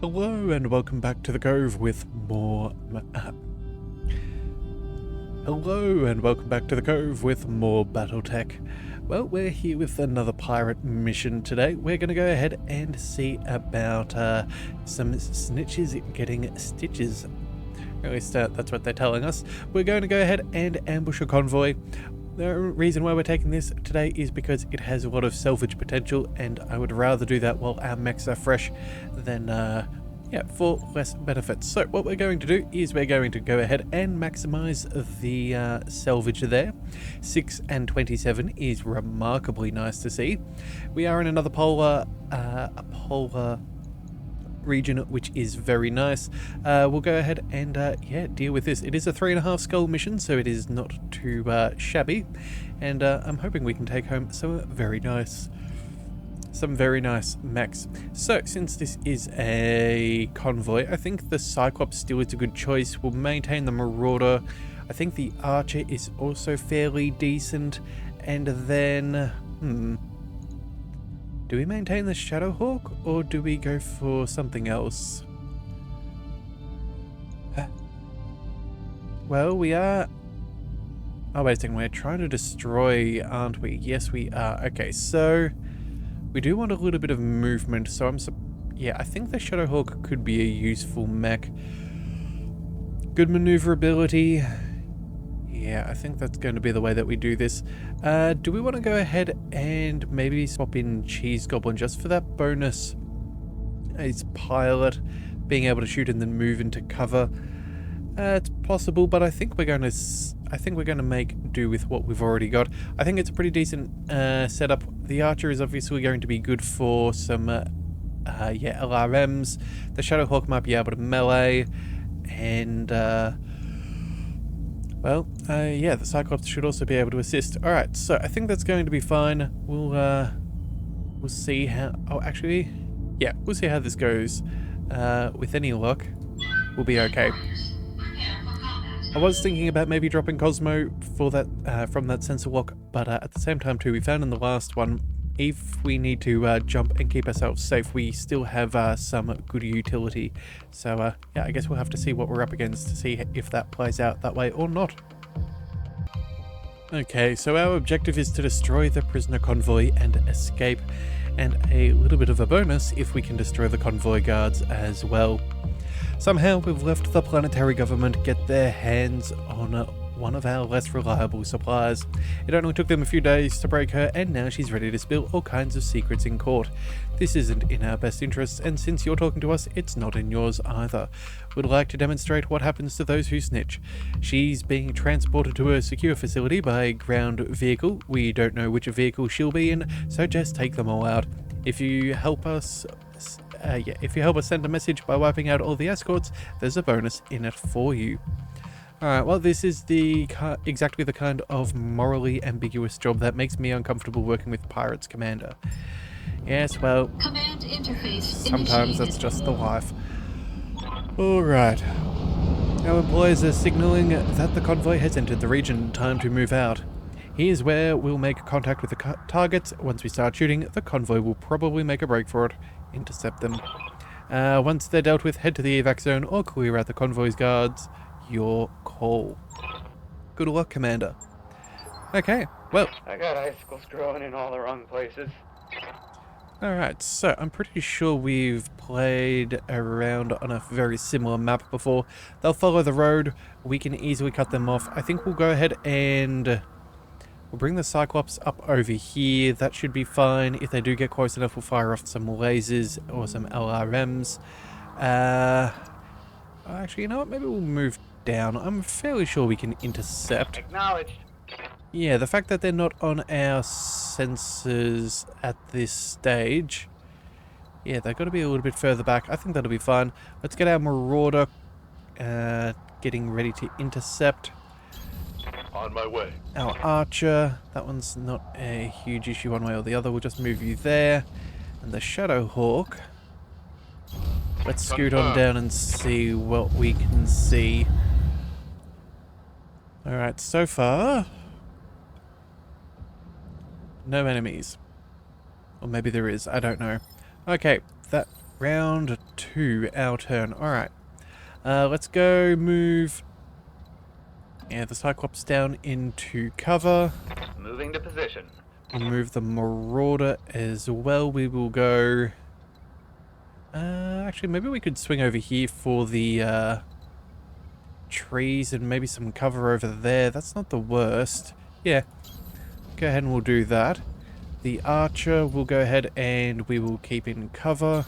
Hello and welcome back to the Cove with more... Hello and welcome back to the Cove with more BattleTech. Well, we're here with another pirate mission today. We're going to go ahead and see about some snitches getting stitches. At least that's what they're telling us. We're going to go ahead and ambush a convoy. The reason why we're taking this today is because it has a lot of salvage potential, and I would rather do that while our mechs are fresh than, for less benefits. So what we're going to do is we're going to go ahead and maximize the salvage there. 6 and 27 is remarkably nice to see. We are in another polar region, which is very nice. We'll go ahead and deal with this. It is a 3.5 skull mission, so it is not too shabby, and I'm hoping we can take home some very nice mechs. So since this is a convoy, I think the Cyclops still is a good choice. We'll maintain the Marauder. I think the Archer is also fairly decent, and then do we maintain the Shadowhawk, or do we go for something else? Well, we are... Oh, wait a second, we're trying to destroy, aren't we? Yes, we are. Okay, so we do want a little bit of movement, so I think the Shadowhawk could be a useful mech. Good maneuverability. Yeah, I think that's going to be the way that we do this. Do we want to go ahead and maybe swap in Cheese Goblin just for that bonus as pilot, being able to shoot and then move into cover? It's possible, but I think we're going to make do with what we've already got. I think it's a pretty decent setup. The Archer is obviously going to be good for some LRMs. The Shadowhawk might be able to melee, and the Cyclops should also be able to assist. Alright, so I think that's going to be fine. We'll see how... Oh, actually, yeah, we'll see how this goes. With any luck, we'll be okay. I was thinking about maybe dropping Cosmo for that from that sensor lock, but at the same time too, we found in the last one, if we need to jump and keep ourselves safe, we still have some good utility. So I guess we'll have to see what we're up against to see if that plays out that way or not. Okay, so our objective is to destroy the prisoner convoy and escape, and a little bit of a bonus if we can destroy the convoy guards as well. Somehow we've left the planetary government get their hands on one of our less reliable suppliers. It only took them a few days to break her, and now she's ready to spill all kinds of secrets in court. This isn't in our best interests, and since you're talking to us, it's not in yours either. We'd like to demonstrate what happens to those who snitch. She's being transported to a secure facility by a ground vehicle. We don't know which vehicle she'll be in, so just take them all out. If you help us send a message by wiping out all the escorts, there's a bonus in it for you. Alright, well, this is exactly the kind of morally ambiguous job that makes me uncomfortable working with Pirates Commander. Yes, well, command interface sometimes that's just the life. Alright. Our employers are signaling that the convoy has entered the region. Time to move out. Here's where we'll make contact with the targets. Once we start shooting, the convoy will probably make a break for it. Intercept them. Once they're dealt with, head to the evac zone or clear out the convoy's guards. Your call. Good luck, Commander. Okay, well. I got icicles growing in all the wrong places. Alright, so I'm pretty sure we've played around on a very similar map before. They'll follow the road. We can easily cut them off. I think we'll go ahead and we'll bring the Cyclops up over here. That should be fine. If they do get close enough, we'll fire off some lasers or some LRMs. Actually, you know what? Maybe we'll move down. I'm fairly sure we can intercept. Acknowledged. Yeah, the fact that they're not on our sensors at this stage. Yeah, they've got to be a little bit further back. I think that'll be fine. Let's get our Marauder getting ready to intercept. On my way. Our Archer, that one's not a huge issue one way or the other. We'll just move you there. And the Shadowhawk. Let's scoot on down and see what we can see. Alright, so far, no enemies. Or maybe there is, I don't know. Okay, that Round 2, our turn. Alright. Let's go move... Yeah, the Cyclops down into cover. Moving to position. We'll move the Marauder as well. We will go... actually, maybe we could swing over here for the trees and maybe some cover over there. That's not the worst. Yeah, go ahead and we'll do that. The Archer will go ahead and we will keep in cover.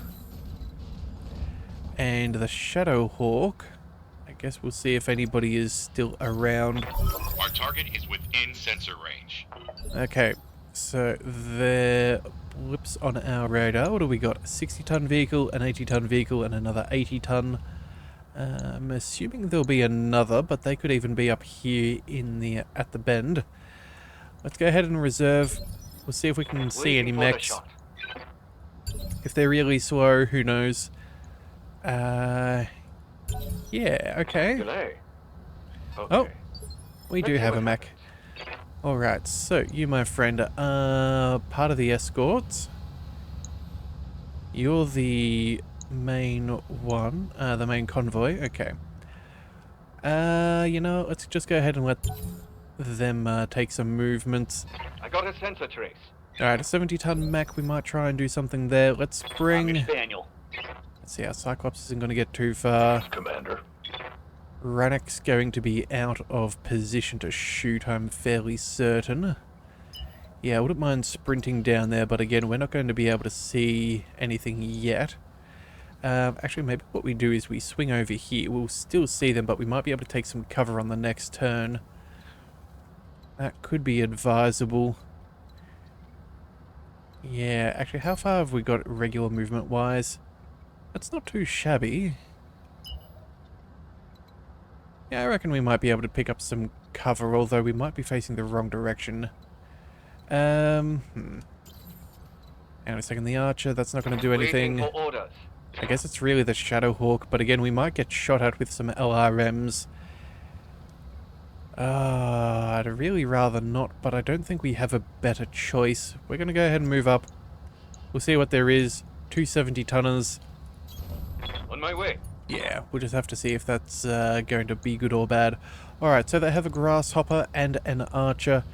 And the Shadow Hawk, I guess we'll see if anybody is still around. Our target is within sensor range. Okay, so there blips on our radar. What do we got? A 60-ton vehicle, an 80-ton vehicle, and another 80-ton. I'm assuming there'll be another, but they could even be up here in the at the bend. Let's go ahead and reserve. We'll see if we can see any mechs. If they're really slow, who knows? Yeah, okay. Delay. Okay. Oh, we do Let's see have a what mech. Alright, so you, my friend, are part of the escorts. You're the main one, the main convoy. Okay. You know, let's just go ahead and let them take some movements. I got a sensor trace. Alright, a 70-ton mech. We might try and do something there. Let's bring... Daniel. Let's see, our Cyclops isn't going to get too far. Commander. Rannoch's going to be out of position to shoot, I'm fairly certain. Yeah, I wouldn't mind sprinting down there, but again, we're not going to be able to see anything yet. Actually, maybe what we do is we swing over here. We'll still see them, but we might be able to take some cover on the next turn. That could be advisable. Yeah, actually, how far have we got regular movement-wise? That's not too shabby. Yeah, I reckon we might be able to pick up some cover, although we might be facing the wrong direction. Hang on a second, the Archer, that's not going to do anything. I guess it's really the Shadow Hawk, but again, we might get shot at with some LRMs. I'd really rather not, but I don't think we have a better choice. We're going to go ahead and move up. We'll see what there is. 270-tonners. On my way. Yeah, we'll just have to see if that's going to be good or bad. Alright, so they have a Grasshopper and an Archer.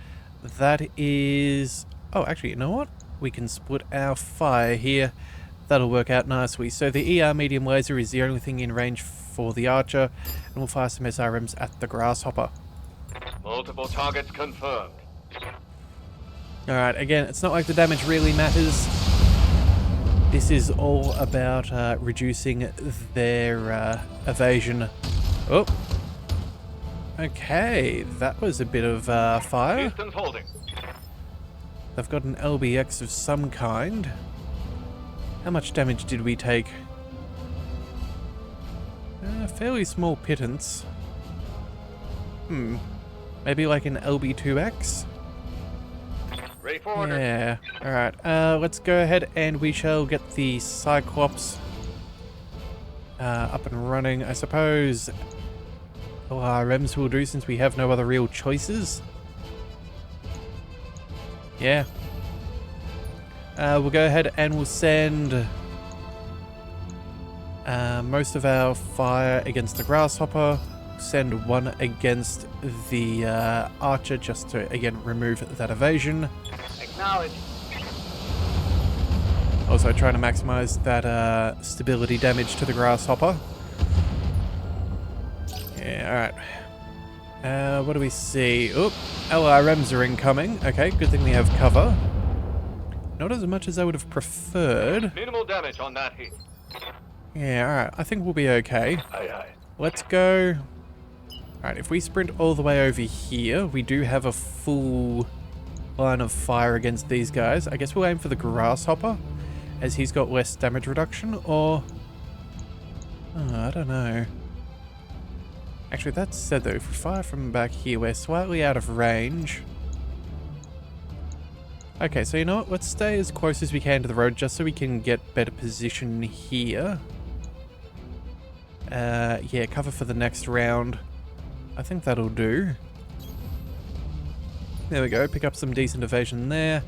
That is... Oh, actually, you know what? We can split our fire here. That'll work out nicely. So the ER medium laser is the only thing in range for the Archer, and we'll fire some SRMs at the Grasshopper. Multiple targets confirmed. Alright, again, it's not like the damage really matters. This is all about reducing their evasion. Oh. Okay, that was a bit of fire. Distance holding. They've got an LBX of some kind. How much damage did we take? Fairly small pittance. Maybe like an LB2X? Ready for order. Yeah. Alright, let's go ahead and we shall get the Cyclops up and running. I suppose LRMs will do since we have no other real choices. Yeah. We'll go ahead and we'll send most of our fire against the Grasshopper. Send one against the Archer just to, again, remove that evasion. Acknowledge. Also trying to maximize that stability damage to the Grasshopper. Yeah, alright. What do we see? Oop, LRMs are incoming. Okay, good thing we have cover. Not as much as I would have preferred. Minimal damage on that hit. Yeah, alright. I think we'll be okay. Aye, aye. Let's go. Alright, if we sprint all the way over here, we do have a full line of fire against these guys. I guess we'll aim for the Grasshopper, as he's got less damage reduction, or... Oh, I don't know. Actually, that said though, if we fire from back here, we're slightly out of range. Okay, so you know what? Let's stay as close as we can to the road, just so we can get better position here. Yeah, cover for the next round. I think that'll do. There we go, pick up some decent evasion there.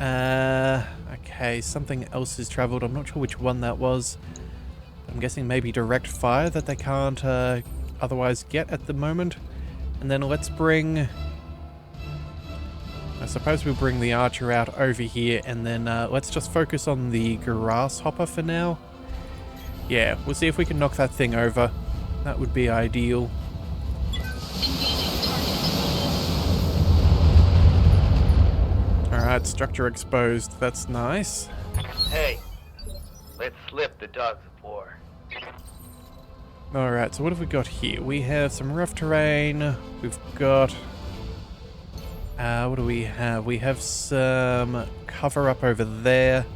Okay, something else has travelled. I'm not sure which one that was. I'm guessing maybe direct fire that they can't otherwise get at the moment. And then let's bring... I suppose we'll bring the archer out over here, and then let's just focus on the grasshopper for now. Yeah, we'll see if we can knock that thing over. That would be ideal. Alright, structure exposed. That's nice. Hey, let's slip the dogs of war. Alright, so what have we got here? We have some rough terrain. We've got... what do we have? We have some cover up over there.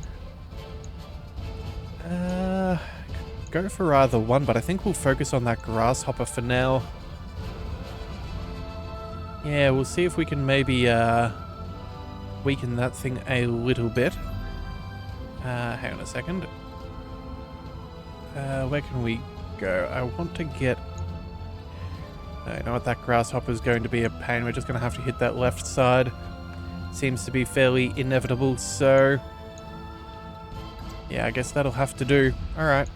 Go for either one, but I think we'll focus on that grasshopper for now. Yeah, we'll see if we can maybe weaken that thing a little bit. Hang on a second. Where can we go? I want to get... I know what, that grasshopper is going to be a pain. We're just going to have to hit that left side. Seems to be fairly inevitable, so... yeah, I guess that'll have to do. Alright.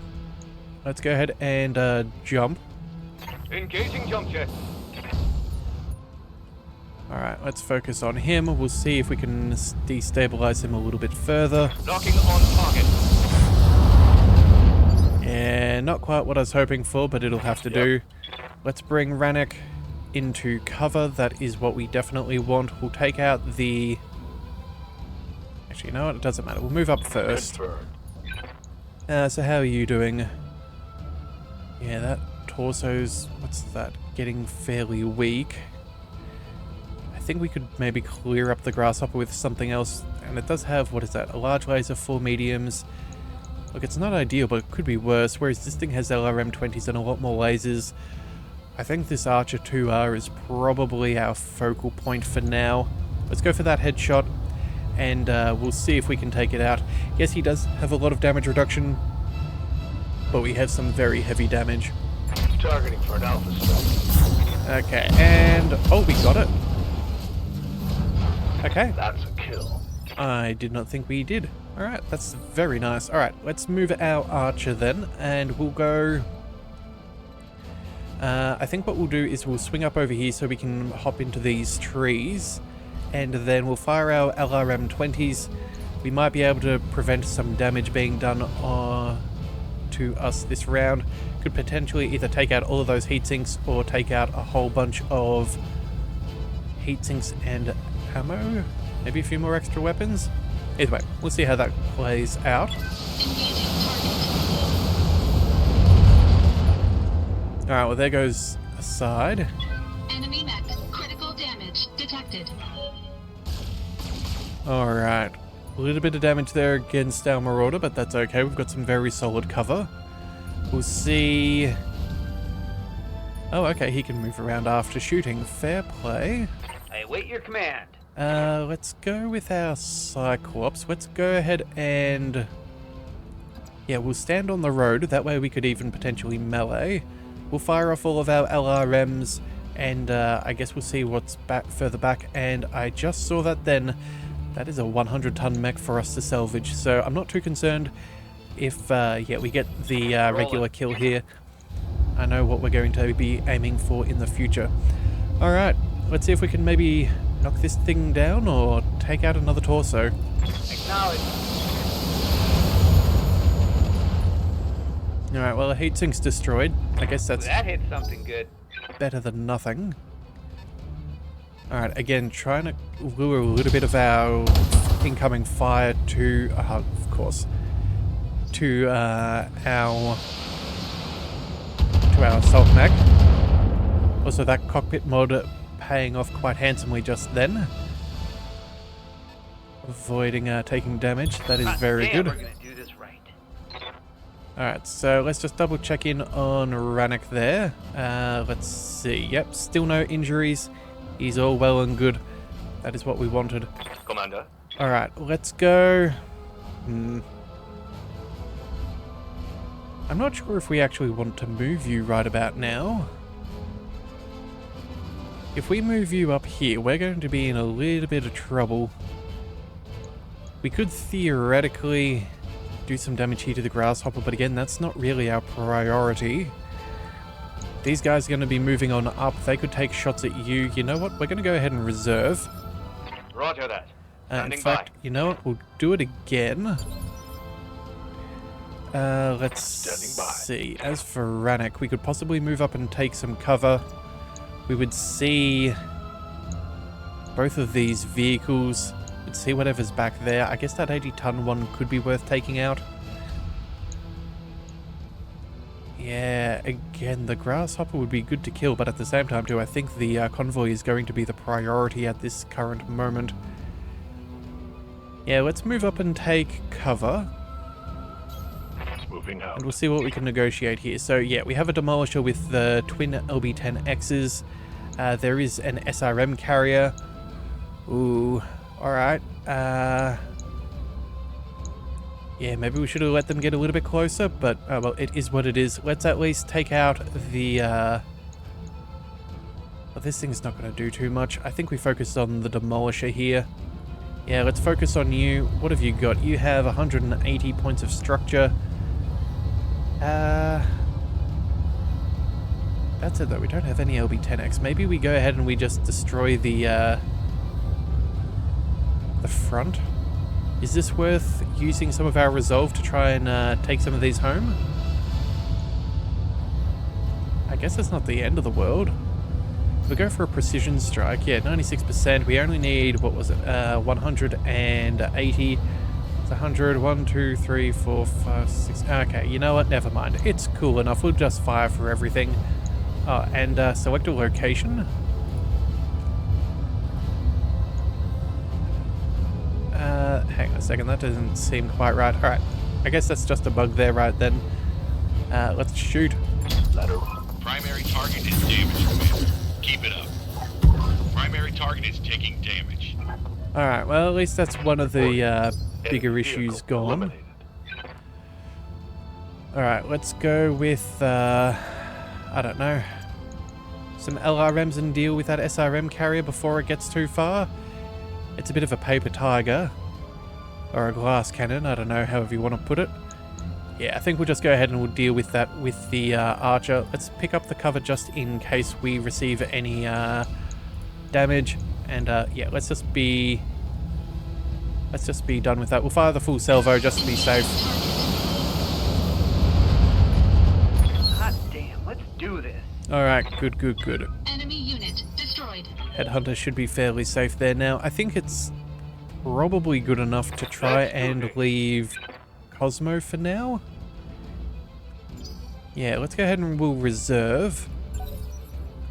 Let's go ahead and jump. Engaging jump jet. Alright, let's focus on him. We'll see if we can destabilize him a little bit further. Knocking on target. Yeah, not quite what I was hoping for, but it'll have to do. Let's bring Rannick into cover. That is what we definitely want. We'll take out the... actually, you know what? It doesn't matter. We'll move up first. So how are you doing? Yeah, that torso's... what's that? Getting fairly weak. I think we could maybe clear up the grasshopper with something else. And it does have, what is that? A large laser, 4 mediums. Look, it's not ideal, but it could be worse. Whereas this thing has LRM-20s and a lot more lasers. I think this Archer 2R is probably our focal point for now. Let's go for that headshot, and we'll see if we can take it out. Yes, he does have a lot of damage reduction, but we have some very heavy damage. Targeting for an alpha strike. Okay, and... oh, we got it. Okay. That's a kill. I did not think we did. Alright, that's very nice. Alright, let's move our Archer then, and we'll go... I think what we'll do is we'll swing up over here so we can hop into these trees, and then we'll fire our LRM-20s. We might be able to prevent some damage being done to us this round. Could potentially either take out all of those heat sinks or take out a whole bunch of heat sinks and ammo. Maybe a few more extra weapons. Either way, we'll see how that plays out. Alright, well there goes a side. Enemy mech. Critical damage detected. Alright. A little bit of damage there against our Marauder, but that's okay. We've got some very solid cover. We'll see... oh, okay, he can move around after shooting. Fair play. I await your command. Let's go with our Cyclops. Let's go ahead and... yeah, we'll stand on the road. That way we could even potentially melee. We'll fire off all of our LRMs, and I guess we'll see what's further back. And I just saw that then. That is a 100-ton mech for us to salvage, so I'm not too concerned if yeah, we get the regular kill here. I know what we're going to be aiming for in the future. Alright, let's see if we can maybe knock this thing down or take out another torso. Acknowledge. Alright, well, the heat sink's destroyed. I guess that's That hit something good. better than nothing. Alright, again, trying to lure a little bit of our incoming fire to, of course, to our assault mech. Also, that cockpit mod paying off quite handsomely just then. Avoiding taking damage, that is very Damn, good. we're gonna do this right. Alright, so let's just double check in on Rannick there. Let's see. Yep, still no injuries. He's all well and good. That is what we wanted. Commander. Alright, let's go. I'm not sure if we actually want to move you right about now. If we move you up here, we're going to be in a little bit of trouble. We could theoretically do some damage here to the grasshopper, but again, that's not really our priority. These guys are going to be moving on up. They could take shots at you. You know what? We're going to go ahead and reserve. Roger that. In Standing fact, by. you know what? We'll do it again. Let's Standing by. see. As for Rannoch, we could possibly move up and take some cover. We would see both of these vehicles. We'd see whatever's back there. I guess that 80-ton one could be worth taking out. Yeah, again, the grasshopper would be good to kill, but at the same time, too, I think the convoy is going to be the priority at this current moment. Yeah, let's move up and take cover. Moving out. And we'll see what we can negotiate here. So, yeah, we have a demolisher with the twin LB-10Xs. There is an SRM carrier. Ooh, alright. Yeah, maybe we should have let them get a little bit closer, but, well, it is what it is. Let's at least take out the, Well, this thing's not going to do too much. I think we focused on the demolisher here. Yeah, let's focus on you. What have you got? You have 180 points of structure. That's it, though. We don't have any LB-10X. Maybe we go ahead and we just destroy the front. Is this worth using some of our resolve to try and take some of these home? I guess it's not the end of the world. We go for a precision strike. Yeah, 96%. We only need, what was it, 180. It's 100. 1, 2, 3, 4, 5, 6. Okay, you know what? Never mind. It's cool enough. We'll just fire for everything. Oh, and select a location. Hang on a second, that doesn't seem quite right. Alright, I guess that's just a bug there right then. Let's shoot. Ladder. Primary target is damaged, Commander. Keep it up. Primary target is taking damage. Alright, well at least that's one of the bigger issues gone. Eliminated. Alright, let's go with, I don't know, some LRMs and deal with that SRM carrier before it gets too far. It's a bit of a paper tiger. Or a glass cannon, I don't know, however you want to put it. Yeah, I think we'll just go ahead and we'll deal with that with the archer. Let's pick up the cover just in case we receive any damage. And yeah, let's just be done with that. We'll fire the full salvo just to be safe. Hot damn, let's do this. Alright, good, good, good. Enemy unit destroyed. Headhunter should be fairly safe there now. I think it's probably good enough to try and leave Cosmo for now. Yeah, let's go ahead and we'll reserve.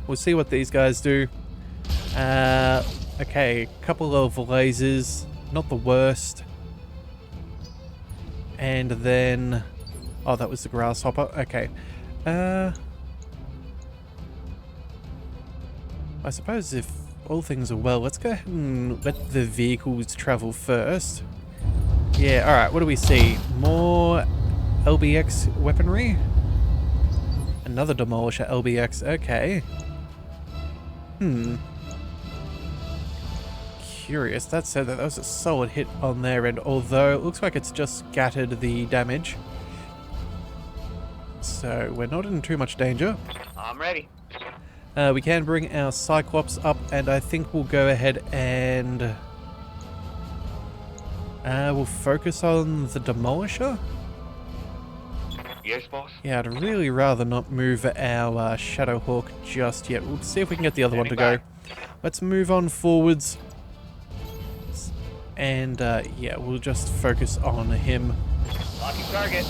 We'll see what these guys do. Okay, a couple of lasers, not the worst. And then... oh, that was the grasshopper. Okay. I suppose if all things are well, let's go ahead and let the vehicles travel first. Yeah, alright, what do we see? More LBX weaponry? Another demolisher LBX, okay. Curious, that said that was a solid hit on their end, although it looks like it's just scattered the damage. So we're not in too much danger. I'm ready. We can bring our Cyclops up, and I think we'll go ahead and we'll focus on the Demolisher. Yes, boss. Yeah, I'd really rather not move our Shadowhawk just yet. We'll see if we can get the other one to go. Let's move on forwards. And yeah, we'll just focus on him. Locking target.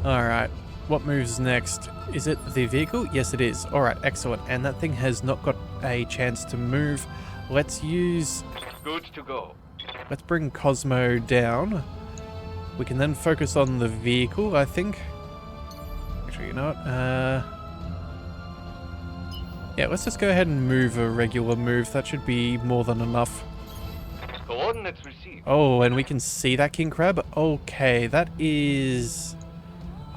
Alright, what moves next? Is it the vehicle? Yes, it is. Alright, excellent. And that thing has not got a chance to move. Let's use... Good to go. let's bring Cosmo down. We can then focus on the vehicle, I think. Actually, you know what? Yeah, let's just go ahead and move a regular move. That should be more than enough. Coordinates received. Oh, and we can see that king crab? Okay, that is...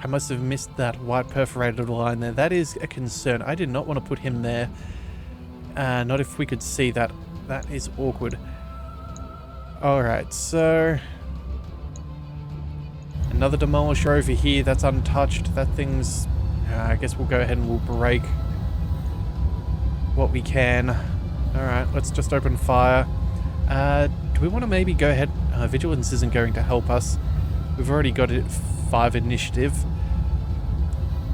I must have missed that white perforated line there. That is a concern. I did not want to put him there. Not if we could see that. That is awkward. Alright, so... Another demolisher over here that's untouched. That thing's... I guess we'll go ahead and we'll break what we can. Alright, let's just open fire. Do we want to maybe go ahead... Vigilance isn't going to help us. We've already got it 5 initiative.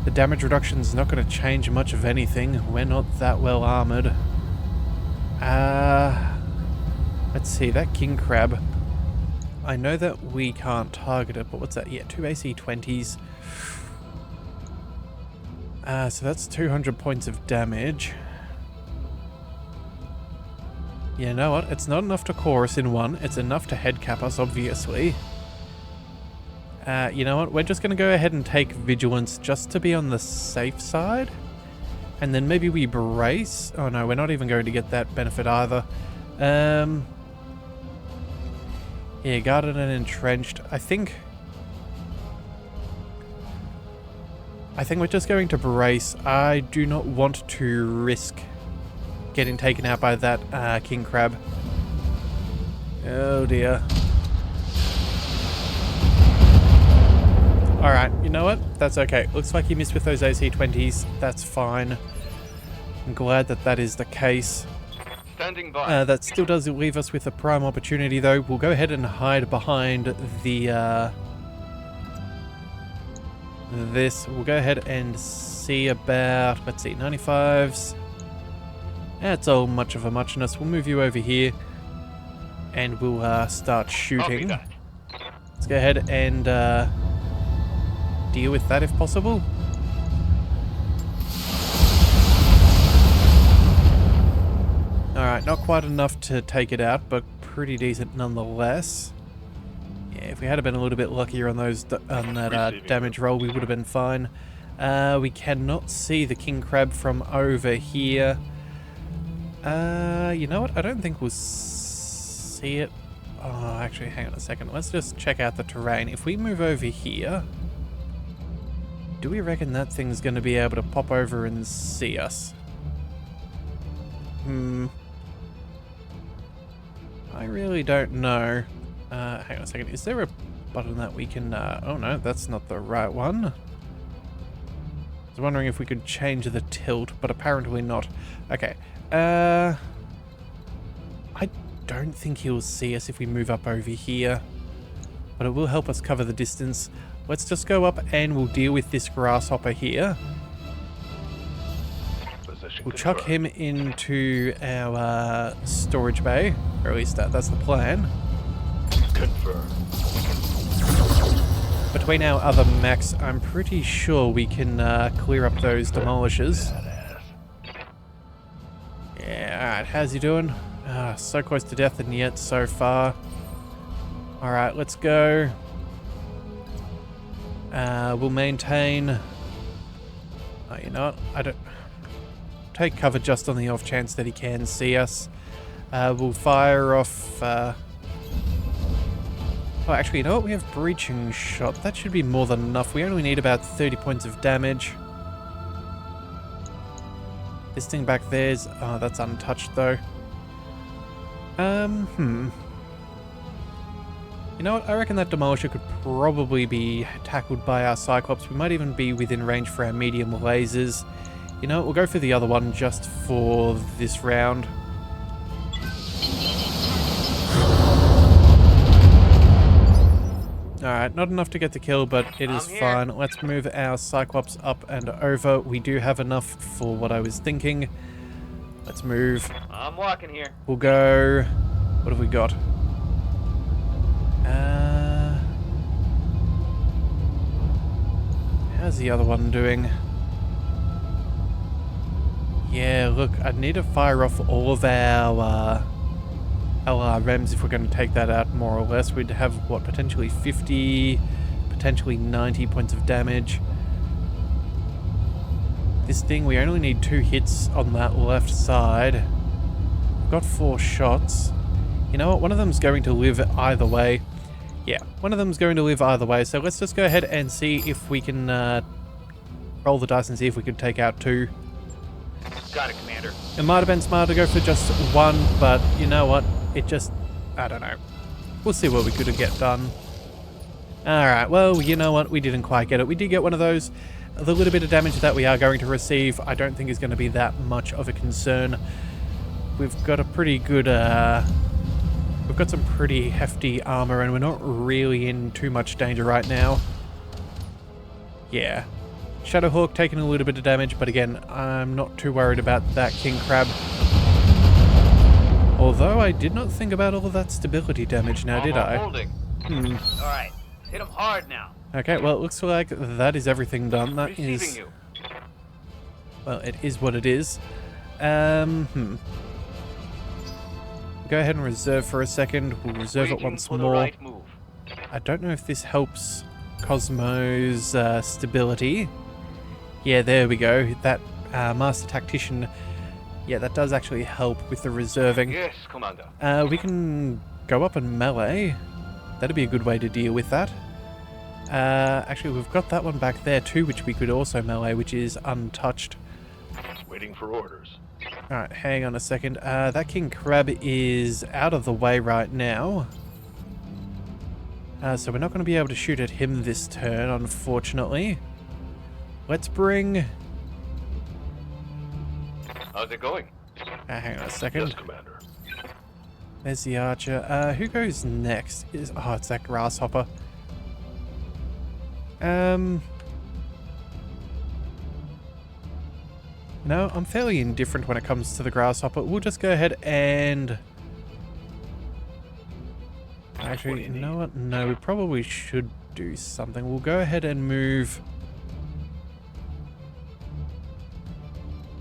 The damage reduction's not going to change much of anything. We're not that well armored. Let's see, that king crab. I know that we can't target it, but what's that? Yeah, 2 AC-20s. So that's 200 points of damage. You know what? It's not enough to core us in one. It's enough to head cap us, obviously. You know what? We're just going to go ahead and take Vigilance just to be on the safe side. And then maybe we brace. Oh no, we're not even going to get that benefit either. Yeah, guarded and entrenched. I think we're just going to brace. I do not want to risk getting taken out by that king crab. Oh dear. Alright, you know what? That's okay. Looks like he missed with those AC-20s. That's fine. I'm glad that that is the case. Standing by. That still does leave us with a prime opportunity, though. We'll go ahead and hide behind the, this. We'll go ahead and see about, let's see, 95s. That's all much of a muchness. We'll move you over here. And we'll, start shooting. Let's go ahead and, deal with that if possible. Alright, not quite enough to take it out, but pretty decent nonetheless. Yeah, if we had been a little bit luckier on those on that damage roll, we would have been fine. We cannot see the king crab from over here. You know what? I don't think we'll see it. Oh, actually, hang on a second. Let's just check out the terrain. If we move over here, do we reckon that thing's going to be able to pop over and see us? I really don't know. Hang on a second. Is there a button that we can... oh no, that's not the right one. I was wondering if we could change the tilt, but apparently not. Okay. I don't think he'll see us if we move up over here, but it will help us cover the distance. Let's just go up and we'll deal with this grasshopper here. We'll chuck him into our storage bay, or at least that's the plan. Confirm. Between our other mechs, I'm pretty sure we can clear up those demolishers. Yeah, alright, how's he doing? So close to death and yet so far. Alright, let's go. We'll maintain... Oh, you know what? I don't... Take cover just on the off chance that he can see us. We'll fire off... Oh, actually, you know what? We have breaching shot. That should be more than enough. We only need about 30 points of damage. This thing back there's... Oh, that's untouched, though. You know what? I reckon that demolisher could probably be tackled by our Cyclops. We might even be within range for our medium lasers. You know what? We'll go for the other one just for this round. Alright, not enough to get the kill, but it is fine. Let's move our Cyclops up and over. We do have enough for what I was thinking. Let's move. I'm walking here. We'll go... What have we got? How's the other one doing? Yeah, look, I'd need to fire off all of our LRMs if we're going to take that out, more or less. We'd have, what, potentially 50, potentially 90 points of damage. This thing, we only need 2 hits on that left side. We've got 4 shots. You know what? One of them's going to live either way. Yeah, one of them's going to live either way. So let's just go ahead and see if we can roll the dice and see if we can take out 2. Got it, Commander. It might have been smart to go for just one, but you know what? It just, I don't know. We'll see what we could have get done. Alright, well, you know what? We didn't quite get it. We did get one of those. The little bit of damage that we are going to receive, I don't think is going to be that much of a concern. We've got a pretty good, we've got some pretty hefty armor, and we're not really in too much danger right now. Yeah. Shadowhawk taking a little bit of damage, but again, I'm not too worried about that King Crab. Although I did not think about all of that stability damage now, did I? Holding. Alright, hit him hard now. Okay, well, it looks like that is everything done. That Receiving is... you. Well, it is what it is. Go ahead and reserve for a second. We'll reserve it Waiting once for the more. right move. I don't know if this helps Cosmo's stability. Yeah, there we go. That Master Tactician, yeah, that does actually help with the reserving. Yes, Commander. We can go up and melee. That'd be a good way to deal with that. Actually, we've got that one back there too, which we could also melee, which is untouched. Waiting for orders. Alright, hang on a second. That King Crab is out of the way right now. So we're not going to be able to shoot at him this turn, unfortunately. Let's bring... How's it going? hang on a second. Yes, Commander. There's the archer. Who goes next? Oh, it's that grasshopper. No, I'm fairly indifferent when it comes to the grasshopper. We'll just go ahead and... Actually, you know what? No, we probably should do something. We'll go ahead and move...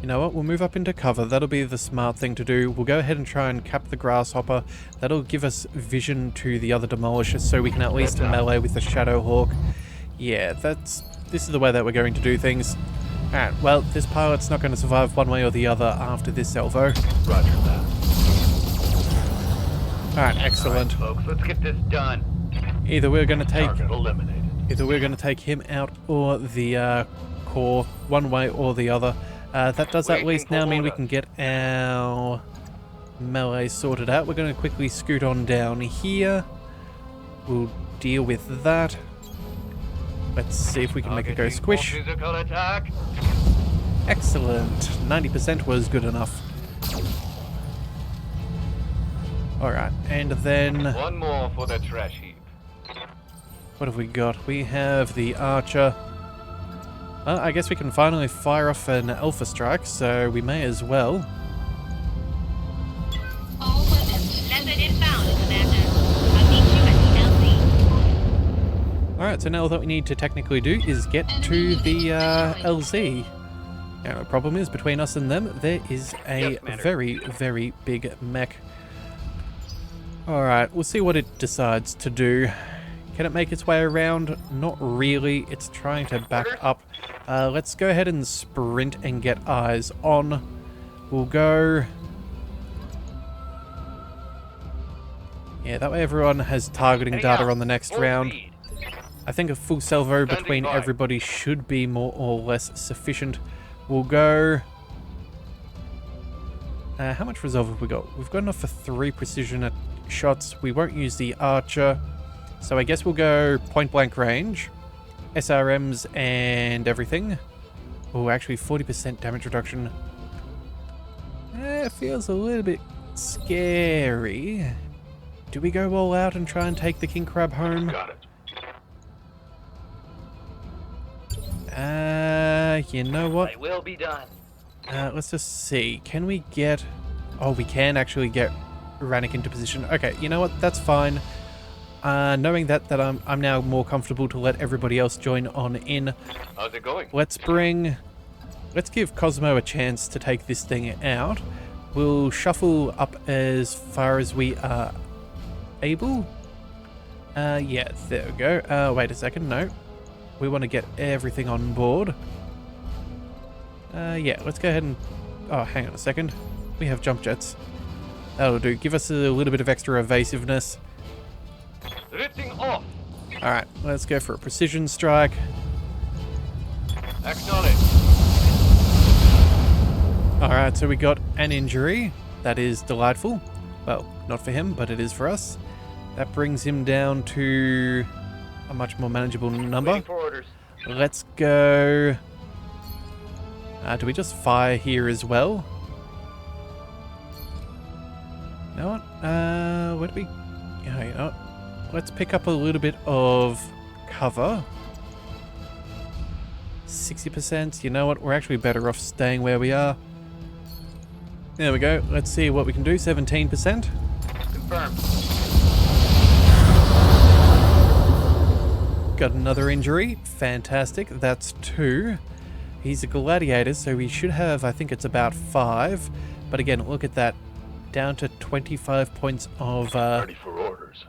You know what? We'll move up into cover. That'll be the smart thing to do. We'll go ahead and try and cap the grasshopper. That'll give us vision to the other demolishers so we can at least melee with the Shadowhawk. Yeah, this is the way that we're going to do things. Alright, well, this pilot's not going to survive one way or the other after this salvo. Roger that. Alright, excellent. All right, folks, let's get this done. Either we're going to take... Target eliminated. Either we're going to take him out or the core, one way or the other. That does at least now mean we can get our melee sorted out. We're going to quickly scoot on down here. We'll deal with that. Let's see if we can make it go squish. Physical attack. Excellent. 90% was good enough. Alright, and then... One more for the trash heap. What have we got? We have the archer. Well, I guess we can finally fire off an alpha strike, so we may as well. All weapons. Lesson inbound, Commander. I'll meet you at the LZ. Alright, so now all that we need to technically do is get to the LZ. Now the problem is, between us and them, there is a Yes, Commander. very, very big mech. Alright, we'll see what it decides to do. Can it make its way around? Not really. It's trying to back up. Let's go ahead and sprint and get eyes on. We'll go... Yeah, that way everyone has targeting data on the next round. I think a full salvo between everybody should be more or less sufficient. We'll go... how much resolve have we got? We've got enough for 3 precision shots. We won't use the archer. So I guess we'll go point blank range. SRMs and everything. Oh, actually 40% damage reduction. It feels a little bit scary. Do we go all out and try and take the King Crab home? Got it. You know what? It will be done. Let's just see. Can we get... Oh, we can actually get Rannick into position. Okay, you know what? That's fine. Knowing that I'm now more comfortable to let everybody else join on in. How's it going? Let's give Cosmo a chance to take this thing out. We'll shuffle up as far as we are able. Yeah, there we go. Wait a second, no. We want to get everything on board. Yeah, let's go ahead and... Oh, hang on a second. We have jump jets. That'll do. Give us a little bit of extra evasiveness. Lifting off. Alright, let's go for a precision strike. Acknowledge. Alright, so we got an injury. That is delightful. Well, not for him, but it is for us. That brings him down to a much more manageable number. Waiting for orders. Let's go... do we just fire here as well? You know what? Where do we... Yeah, you know what? Let's pick up a little bit of cover. 60%. You know what? We're actually better off staying where we are. There we go. Let's see what we can do. 17%. Confirmed. Got another injury. Fantastic. That's 2. He's a gladiator, so he should have, I think it's about 5. But again, look at that. Down to 25 points of... Ready for orders.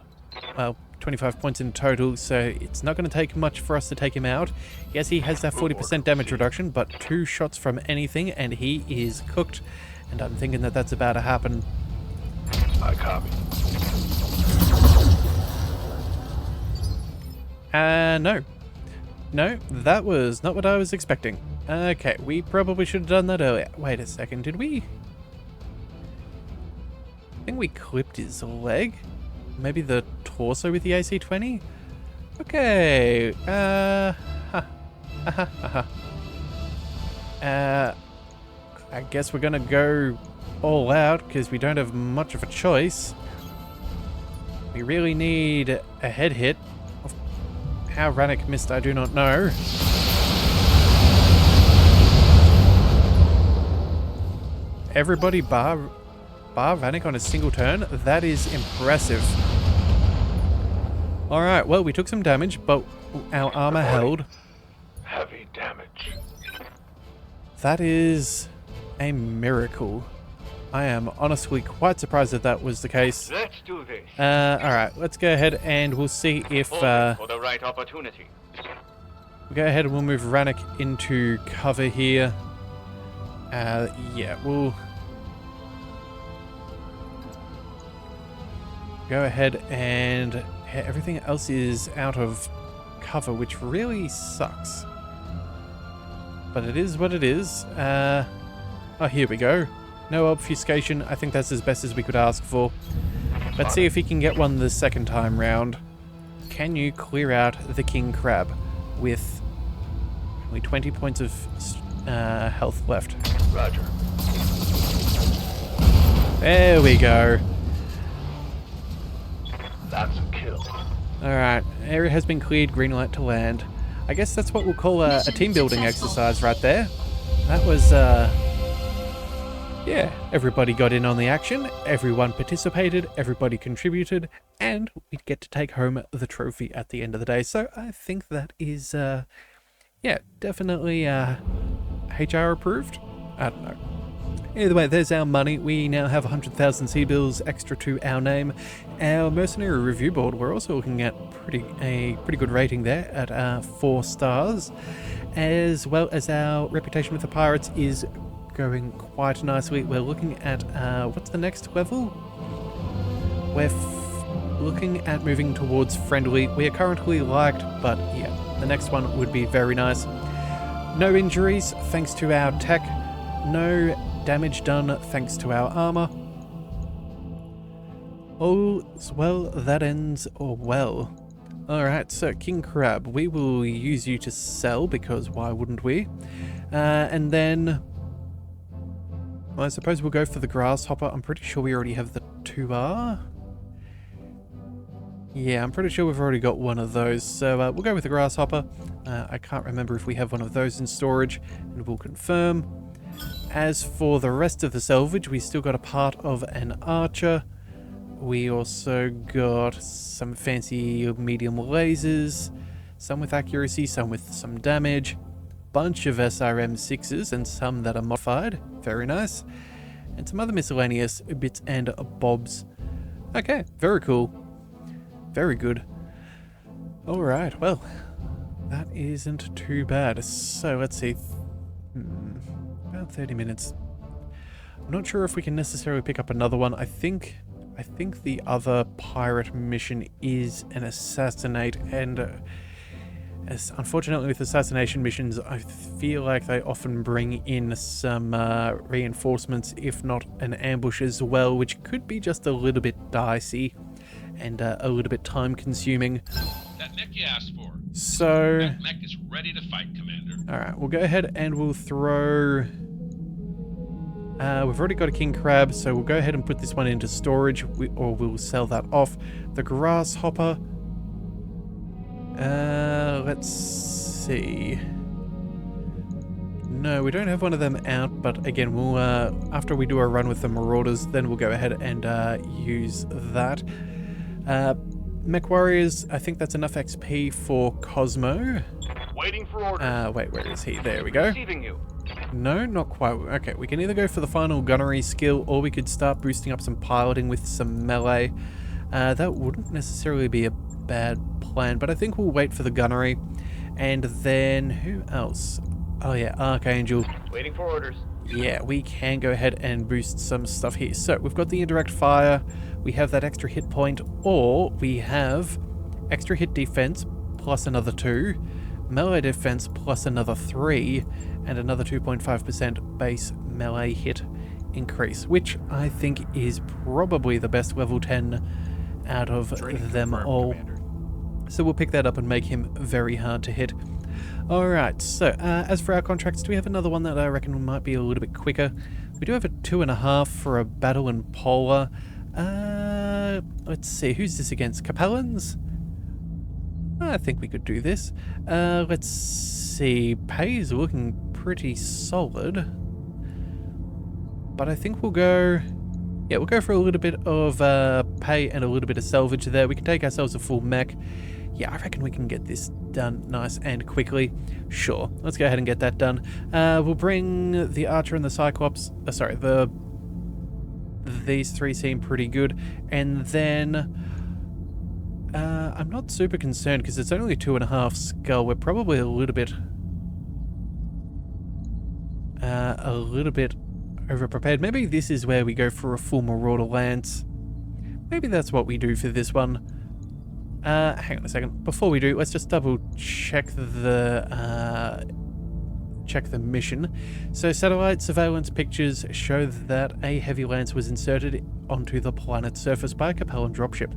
well, 25 points in total, so it's not going to take much for us to take him out. Yes, he has that 40% damage reduction, but 2 shots from anything, and he is cooked. And I'm thinking that that's about to happen. I copy. No. No, that was not what I was expecting. Okay, we probably should have done that earlier. Wait a second, did we? I think we clipped his leg. Maybe the torso with the AC-20? Okay, I guess we're gonna go all out because we don't have much of a choice. We really need a head hit. How Rannick missed, I do not know. Everybody bar Rannick on a single turn? That is impressive. Alright, well, we took some damage, but our armor held. Heavy damage. That is a miracle. I am honestly quite surprised that that was the case. Let's do this. Alright, let's go ahead and we'll see if... Only for the right opportunity. we'll go ahead and we'll move Rannick into cover here. Yeah, we'll... go ahead and... everything else is out of cover, which really sucks. But it is what it is. Oh, here we go. No obfuscation. I think that's as best as we could ask for. Let's see if he can get one the second time round. Can you clear out the king crab with only 20 points of health left? Roger. There we go. That's a kill. Alright, area has been cleared, green light to land. I guess that's what we'll call a team building exercise right there. That was, yeah, everybody got in on the action, everyone participated, everybody contributed, and we get to take home the trophy at the end of the day. So I think that is, yeah, definitely HR approved. I don't know. Either way, there's our money. We now have 100,000 C-bills extra to our name. Our mercenary review board, we're also looking at a pretty good rating there at 4 stars, as well as our reputation with the pirates is going quite nicely. We're looking at what's the next level? We're looking at moving towards friendly. We are currently liked, but yeah, the next one would be very nice. No injuries thanks to our tech. No damage done thanks to our armor. All's well that ends well. Alright, so King Crab, we will use you to sell because why wouldn't we? And then well, I suppose we'll go for the Grasshopper. I'm pretty sure we already have the 2R. Yeah, I'm pretty sure we've already got one of those, so we'll go with the Grasshopper. I can't remember if we have one of those in storage, and we'll confirm. As for the rest of the salvage, we still got a part of an archer. We also got some fancy medium lasers, some with accuracy, some with some damage, bunch of SRM-6s and some that are modified, very nice, and some other miscellaneous bits and bobs. Okay, very cool. Very good. Alright, well, that isn't too bad. So let's see. About 30 minutes. I'm not sure if we can necessarily pick up another one. I think the other pirate mission is an assassinate, and As unfortunately with assassination missions, I feel like they often bring in some reinforcements, if not an ambush as well, which could be just a little bit dicey and a little bit time consuming. That mech you asked for. So, That mech is ready to fight, Commander. alright, we'll go ahead and we'll throw... we've already got a king crab, so we'll go ahead and put this one into storage, or we'll sell that off. The grasshopper... let's see. No, we don't have one of them out, but again, we'll, after we do our run with the Marauders, then we'll go ahead and, use that. MechWarriors, I think that's enough XP for Cosmo. Waiting for orders. Wait, where is he? There we go. Receiving you. No, not quite. Okay, we can either go for the final gunnery skill, or we could start boosting up some piloting with some melee. That wouldn't necessarily be a bad plan, but I think we'll wait for the gunnery. And then, who else? Oh yeah, Archangel. Waiting for orders. Yeah, we can go ahead and boost some stuff here. So, we've got the indirect fire, we have that extra hit point, or we have extra hit defense plus another 2, melee defense plus another 3, and another 2.5% base melee hit increase, which I think is probably the best level 10 out of them all. Commander. So we'll pick that up and make him very hard to hit. Alright, so as for our contracts, do we have another one that I reckon might be a little bit quicker? We do have a 2.5 for a battle and polar. Let's see, who's this against? Capellans? I think we could do this. Let's see, pay is looking pretty solid. But I think we'll go... Yeah, we'll go for a little bit of pay and a little bit of salvage there. We can take ourselves a full mech. Yeah, I reckon we can get this done nice and quickly. Sure, let's go ahead and get that done. We'll bring the Archer and the Cyclops... sorry, these three seem pretty good. And then... I'm not super concerned because it's only 2.5 skull. We're probably a little bit over-prepared. Maybe this is where we go for a full Marauder Lance. Maybe that's what we do for this one. Hang on a second. Before we do, let's just double check the mission. So satellite surveillance pictures show that a heavy lance was inserted onto the planet's surface by a Capellan dropship.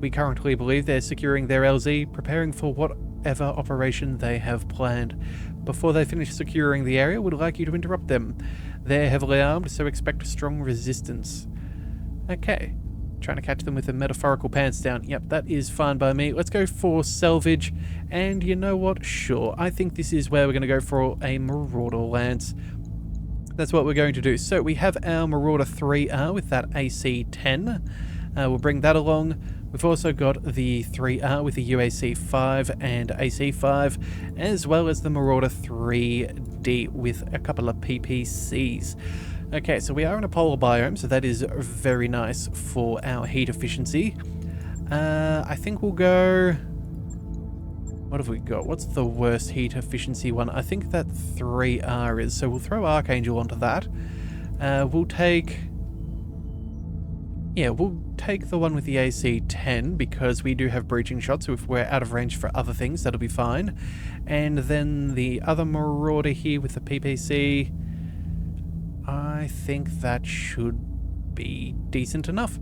We currently believe they're securing their LZ, preparing for whatever operation they have planned. Before they finish securing the area, we'd like you to interrupt them. They're heavily armed, so expect strong resistance. Okay. Trying to catch them with a metaphorical pants down. Yep, that is fine by me. Let's go for salvage. And you know what? Sure. I think this is where we're going to go for a Marauder Lance. That's what we're going to do. So we have our Marauder 3R with that AC-10. We'll bring that along. We've also got the 3R with the UAC-5 and AC-5, as well as the Marauder 3D with a couple of PPCs. Okay, so we are in a polar biome, so that is very nice for our heat efficiency. I think we'll go... What have we got? What's the worst heat efficiency one? I think that 3R is, so we'll throw Archangel onto that. We'll take... Yeah, we'll take the one with the AC-10 because we do have breaching shots, so if we're out of range for other things, that'll be fine. And then the other Marauder here with the PPC... I think that should be decent enough.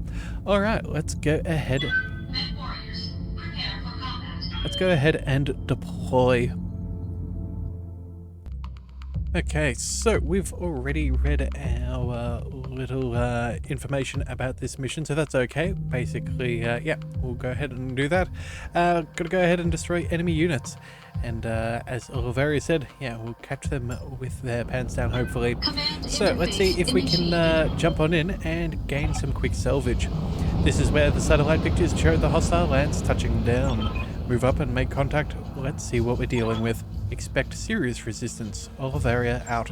Alright, let's go ahead. MechWarriors, prepare for combat. Let's go ahead and deploy. Okay, so we've already read our little information about this mission, so that's okay. Basically, yeah, we'll go ahead and do that. Gotta go ahead and destroy enemy units. And as Oliveria said, yeah, we'll catch them with their pants down, hopefully. So let's see if we can jump on in and gain some quick salvage. This is where the satellite pictures show the hostile lance touching down. Move up and make contact. Let's see what we're dealing with. Expect serious resistance. Oliveria out.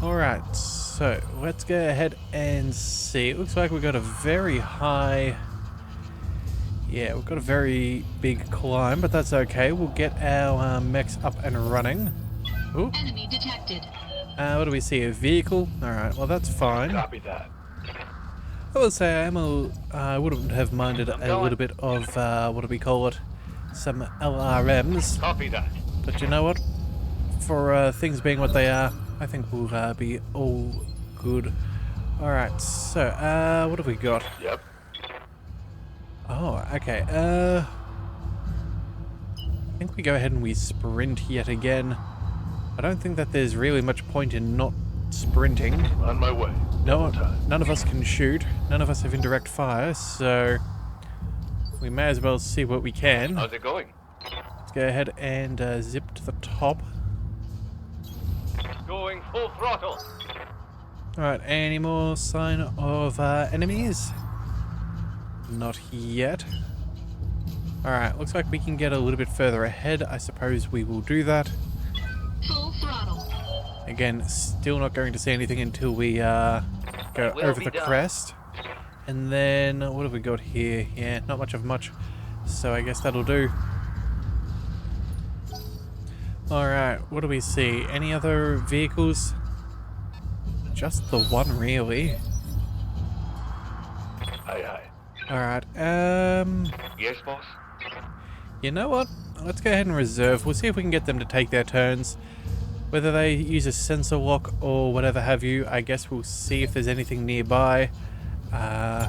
Alright, so let's go ahead and see. It looks like we've got a very high... Yeah, we've got a very big climb, but that's okay. We'll get our mechs up and running. Ooh. Enemy detected. What do we see? A vehicle? Alright, well that's fine. Copy that. I will say I wouldn't have minded a little bit of, what do we call it? some LRMs. Copy that. But you know what? For things being what they are, I think we'll be all good. Alright, so, what have we got? Yep. Oh, okay, I think we go ahead and we sprint yet again. I don't think that there's really much point in not sprinting. On my way. No, Time. none of us can shoot. None of us have indirect fire, so we may as well see what we can. How's it going? Let's go ahead and zip to the top. Going full throttle. Alright, any more sign of enemies? Not yet. Alright, looks like we can get a little bit further ahead. I suppose we will do that. Full throttle. Again, still not going to see anything until we go Will over be the done. crest. And then, what have we got here? Yeah, not much of much. So I guess that'll do. Alright, what do we see? Any other vehicles? Just the one, really. Aye, aye. Alright, Yes, boss. you know what? Let's go ahead and reserve. We'll see if we can get them to take their turns. Whether they use a sensor lock or whatever have you, I guess we'll see if there's anything nearby. Yeah,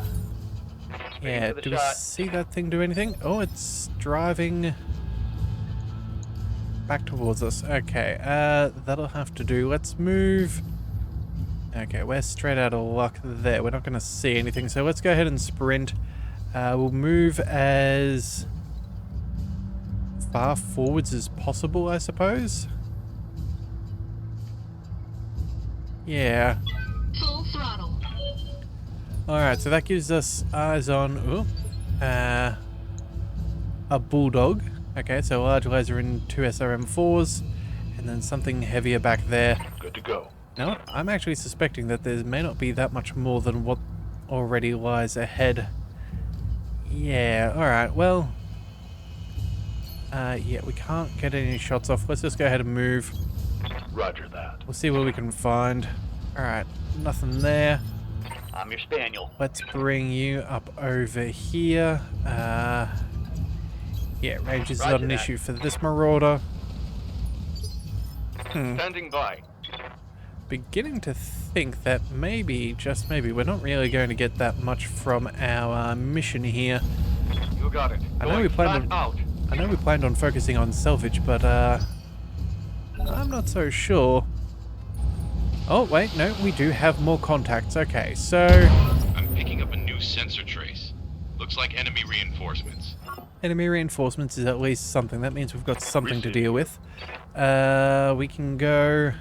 for the do we shot. see that thing do anything? Oh, it's driving back towards us. Okay, that'll have to do. Let's move. Okay, we're straight out of luck there. We're not going to see anything, so let's go ahead and sprint. We'll move as far forwards as possible, I suppose. Yeah. Full throttle. Alright, so that gives us eyes on a bulldog. Okay, so a large laser and 2 SRM4s, and then something heavier back there. Good to go. Now, I'm actually suspecting that there may not be that much more than what already lies ahead. Yeah, alright, well... yeah, we can't get any shots off. Let's just go ahead and move. Roger that. We'll see what we can find. Alright, nothing there. I'm your spaniel. Let's bring you up over here. Yeah, range is not Roger an that. issue for this marauder. Standing by. Beginning to think that maybe, just maybe, we're not really going to get that much from our mission here. You got it. I know Going we planned flat out. I know we planned on focusing on salvage, but I'm not so sure. Oh, wait, no, we do have more contacts. Okay, so I'm picking up a new sensor trace. Looks like enemy reinforcements. enemy reinforcements is at least something. That means we've got something to deal with. We can go...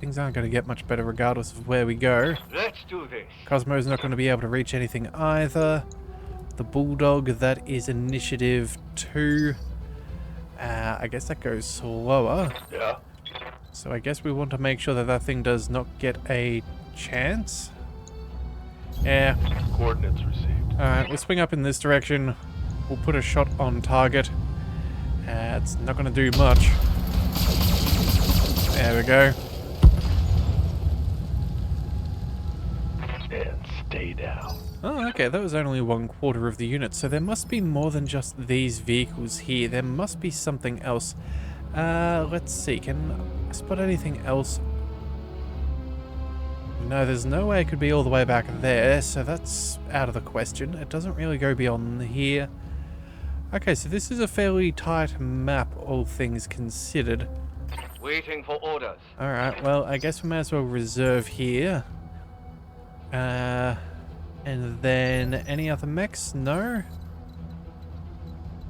things aren't going to get much better regardless of where we go. Let's do this. Cosmo's not going to be able to reach anything either. The Bulldog, that is initiative 2. I guess that goes slower. Yeah. So I guess we want to make sure that that thing does not get a chance. Yeah. Coordinates received. Alright, we'll swing up in this direction. We'll put a shot on target. It's not going to do much. There we go. And stay down. Oh, okay, that was only 1/4 of the unit, so there must be more than just these vehicles here. There must be something else. Let's see, can I spot anything else? No, there's no way it could be all the way back there, so that's out of the question. It doesn't really go beyond here. Okay, so this is a fairly tight map, all things considered. Waiting for orders. Alright, well, I guess we may as well reserve here. And then any other mechs? No?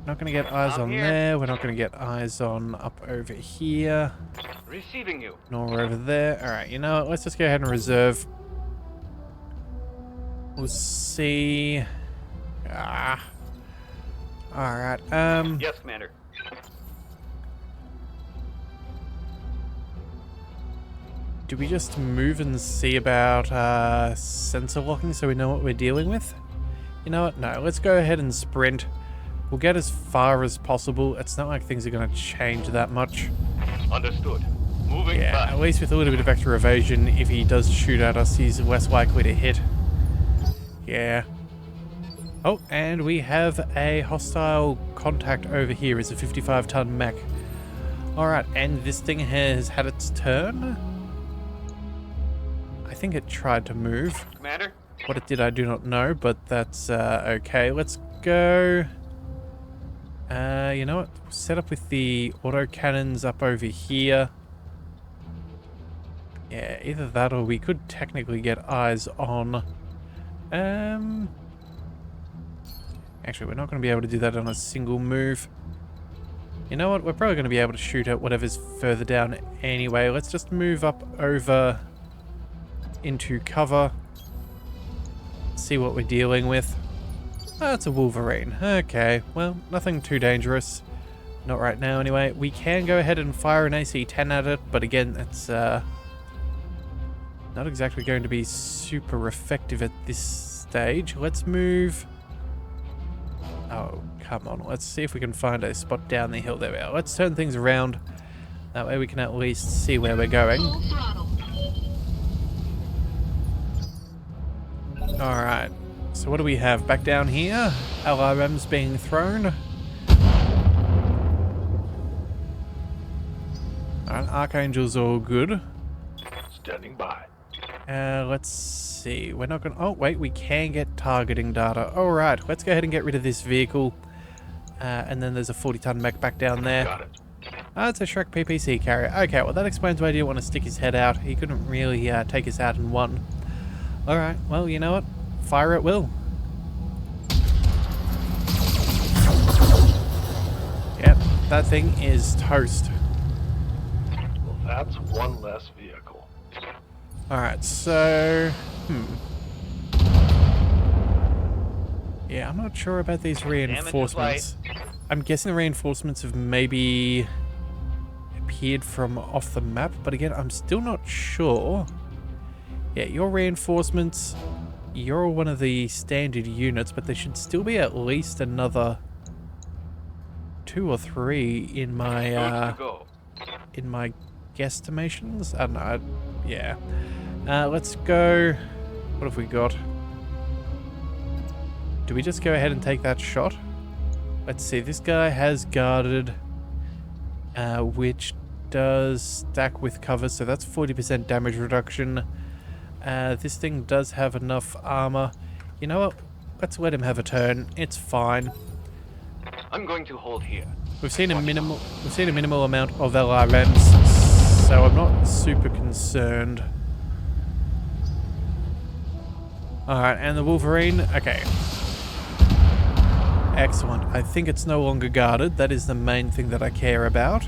Not going to get eyes I'm on here. there. We're not going to get eyes on up over here. Receiving you. Nor over there. Alright, you know what? Let's just go ahead and reserve. We'll see. Alright, Yes, Commander. do we just move and see about sensor locking so we know what we're dealing with? You know what? No, let's go ahead and sprint. We'll get as far as possible. It's not like things are going to change that much. Understood. Moving Yeah, fast. at least with a little bit of extra evasion, if he does shoot at us, he's less likely to hit. Yeah. Oh, and we have a hostile contact over here. It's a 55-ton mech. Alright, and this thing has had its turn. I think it tried to move. Commander? What it did, I do not know, but that's okay. Let's go. You know what? Set up with the autocannons up over here. Yeah, either that or we could technically get eyes on. Actually, we're not going to be able to do that on a single move. You know what? We're probably going to be able to shoot at whatever's further down anyway. Let's just move up over into cover. See what we're dealing with. Oh, it's a Wolverine. Okay, well, nothing too dangerous. Not right now anyway. We can go ahead and fire an AC-10 at it, but again, it's not exactly going to be super effective at this stage. Let's move... Oh, come on. Let's see if we can find a spot down the hill. There we are. Let's turn things around. That way we can at least see where we're going. Full throttle. Alright. So what do we have? Back down here. LRMs being thrown. Alright, Archangel's all good. Standing by. Let's see. We're not going to... Oh, wait. We can get targeting data. Alright. Let's go ahead and get rid of this vehicle. And then there's a 40-ton mech back down there. Got it. It's a Shrek PPC carrier. Okay, well that explains why he didn't want to stick his head out. He couldn't really take us out in one. Alright, well, you know what? Fire at will. Yep, that thing is toast. Well, that's one less vehicle. Alright, so... Yeah, I'm not sure about these reinforcements. I'm guessing the reinforcements have maybe appeared from off the map, but again, I'm still not sure. Yeah, your reinforcements, you're one of the standard units, but there should still be at least another 2 or 3 in my guesstimations. I don't know. Yeah. Let's go. What have we got? Do we just go ahead and take that shot? Let's see. This guy has guarded, which does stack with cover, so that's 40% damage reduction. This thing does have enough armor. You know what? Let's let him have a turn. It's fine. I'm going to hold here. We've seen a minimal amount of LRMs, so I'm not super concerned. Alright, and the Wolverine. Okay. Excellent. I think it's no longer guarded. That is the main thing that I care about.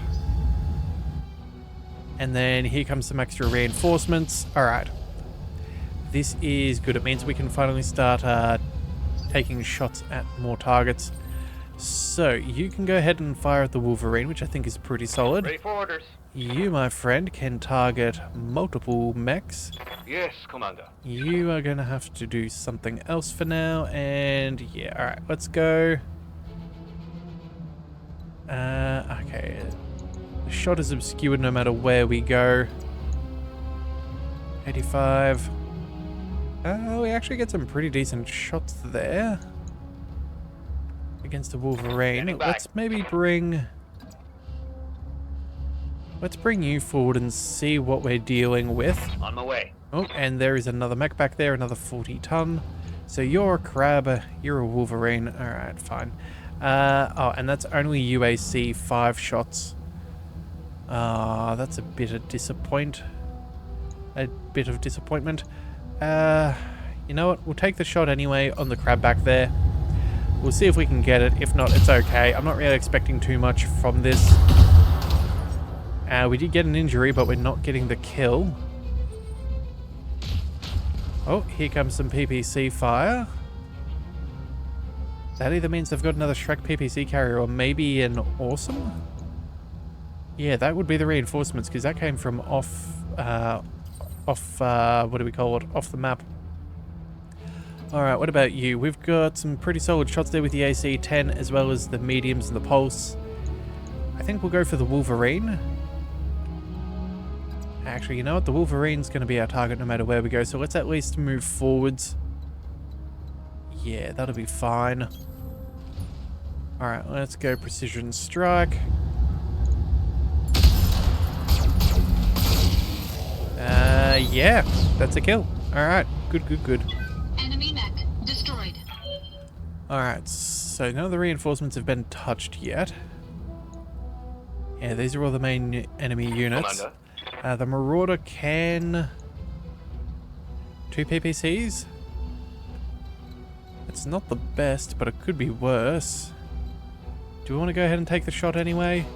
And then here comes some extra reinforcements. Alright. This is good. It means we can finally start taking shots at more targets. So, you can go ahead and fire at the Wolverine, which I think is pretty solid. Ready for orders. You, my friend, can target multiple mechs. Yes, Commander. You are going to have to do something else for now, and yeah, alright, let's go. Okay. The shot is obscured no matter where we go. 85. We actually get some pretty decent shots there. Against the Wolverine. Let's maybe bring... Let's bring you forward and see what we're dealing with. On my way. Oh, and there is another mech back there, another 40-ton. So you're a crab, you're a Wolverine. Alright, fine. Oh, and that's only UAC 5 shots. That's a bit of disappointment. You know what? We'll take the shot anyway on the crab back there. We'll see if we can get it. If not, it's okay. I'm not really expecting too much from this. We did get an injury, but we're not getting the kill. Oh, here comes some PPC fire. That either means they've got another Shrek PPC carrier or maybe an Awesome. Yeah, that would be the reinforcements because that came from off, what do we call it? Off the map. Alright, what about you? We've got some pretty solid shots there with the AC-10 as well as the mediums and the pulse. I think we'll go for the Wolverine. Actually, you know what? The Wolverine's going to be our target no matter where we go, so let's at least move forwards. Yeah, that'll be fine. Alright, let's go precision strike. Yeah, that's a kill. Alright, good. Enemy mech destroyed. Alright, so none of the reinforcements have been touched yet. Yeah, these are all the main enemy units. Commander. The Marauder can... 2 PPCs? It's not the best, but it could be worse. Do we want to go ahead and take the shot anyway?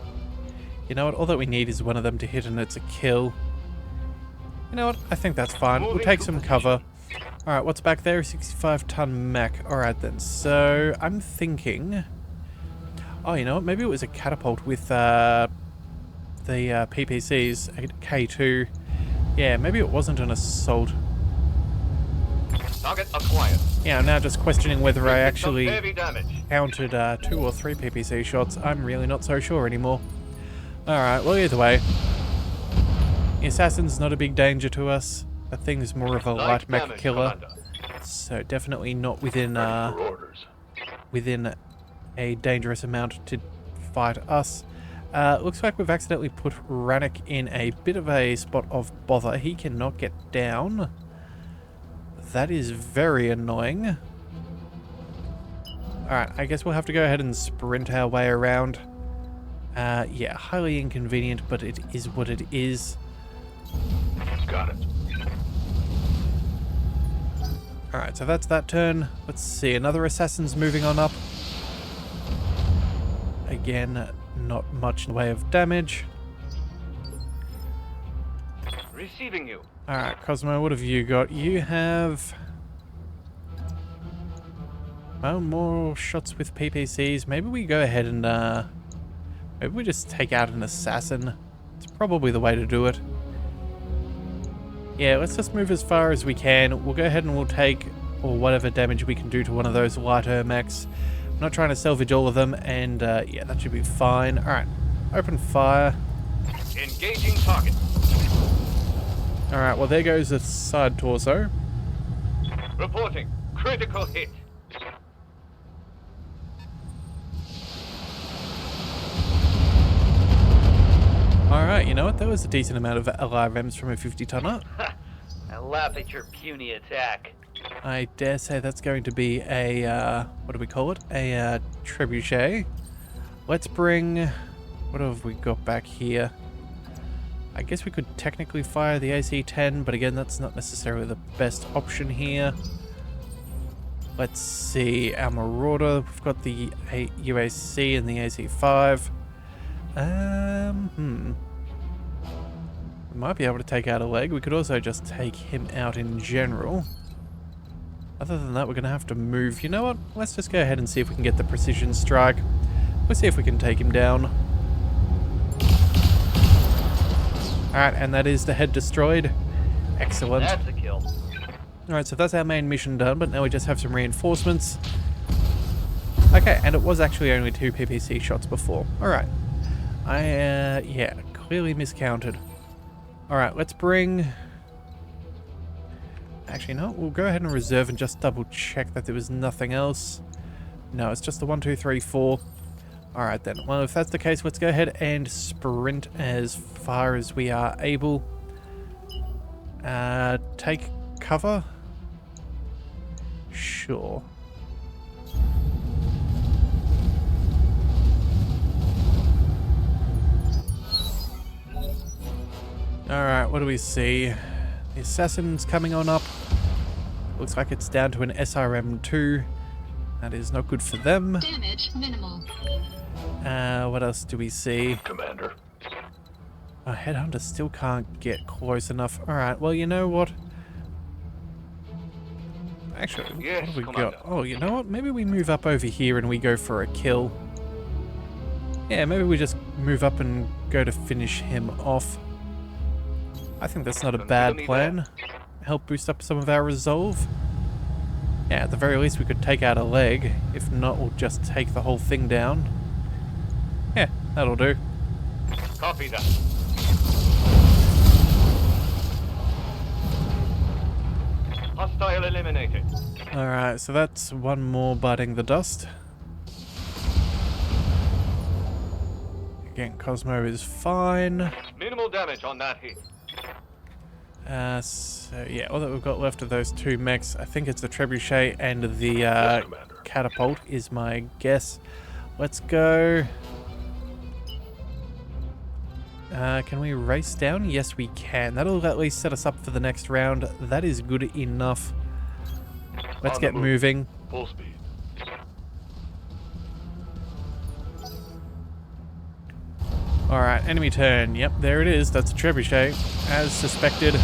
You know what, all that we need is one of them to hit and it's a kill. You know what, I think that's fine. We'll take some cover. Alright, what's back there? 65-ton mech. Alright then, so I'm thinking... Oh, you know what, maybe it was a catapult with the PPCs, a K2. Yeah, maybe it wasn't an assault. Target acquired. Yeah, I'm now just questioning whether I actually Heavy damage. counted 2 or 3 PPC shots. I'm really not so sure anymore. Alright, well either way. The assassin's not a big danger to us. That thing's more of a light mech damage, killer. Commander. So definitely not within Ready for orders. within a dangerous amount to fight us. Looks like we've accidentally put Rannick in a bit of a spot of bother. He cannot get down. That is very annoying. Alright, I guess we'll have to go ahead and sprint our way around. Yeah, highly inconvenient, but it is what it is. Got it. Alright, so that's that turn. Let's see, another assassin's moving on up. Again, not much in the way of damage. Receiving you. Alright, Cosmo, what have you got? You have... well, more shots with PPCs. Maybe we go ahead and, maybe we just take out an assassin. It's probably the way to do it. Yeah, let's just move as far as we can. We'll go ahead and we'll take, or whatever damage we can do to one of those lighter mechs. I'm not trying to salvage all of them, and, yeah, that should be fine. Alright, open fire. Engaging target. Alright, well there goes the side torso. Reporting. Critical hit. Alright, you know what? That was a decent amount of LRMs from a 50-tonner. I laugh at your puny attack. I dare say that's going to be a, what do we call it? A trebuchet. Let's bring... what have we got back here? I guess we could technically fire the AC-10, but again, that's not necessarily the best option here. Let's see, our Marauder, we've got the UAC and the AC-5. We might be able to take out a leg. We could also just take him out in general. Other than that, we're going to have to move. You know what? Let's just go ahead and see if we can get the precision strike. Let's see if we can take him down. Alright, and that is the head destroyed. Excellent. That's a kill. Alright, so that's our main mission done, but now we just have some reinforcements. Okay, and it was actually only 2 PPC shots before. Alright. Yeah, clearly miscounted. Alright, let's bring... actually, no, we'll go ahead and reserve and just double check that there was nothing else. No, it's just the 1, 2, 3, 4. Alright then, well if that's the case, let's go ahead and sprint as far as we are able. Take cover? Sure. Alright, what do we see? The assassin's coming on up. Looks like it's down to an SRM2. That is not good for them. Damage minimal. What else do we see? Commander. Our headhunter still can't get close enough. Alright, well, you know what? Actually, Yes, what have we Commander. got? Oh, you know what? Maybe we move up over here and we go for a kill. Yeah, maybe we just move up and go to finish him off. I think that's not a bad plan. Help boost up some of our resolve. Yeah, at the very least we could take out a leg. If not, we'll just take the whole thing down. Yeah, that'll do. Copy that. Hostile eliminated. Alright, so that's one more biting the dust. Again, Cosmo is fine. Minimal damage on that hit. So yeah, all that we've got left of those two mechs, I think it's the trebuchet and the Yes, Commander. catapult is my guess. Let's go. Can we race down? Yes, we can. That'll at least set us up for the next round. That is good enough. Let's On the get move. moving. Full speed. Alright, enemy turn. Yep, there it is. That's a trebuchet, as suspected.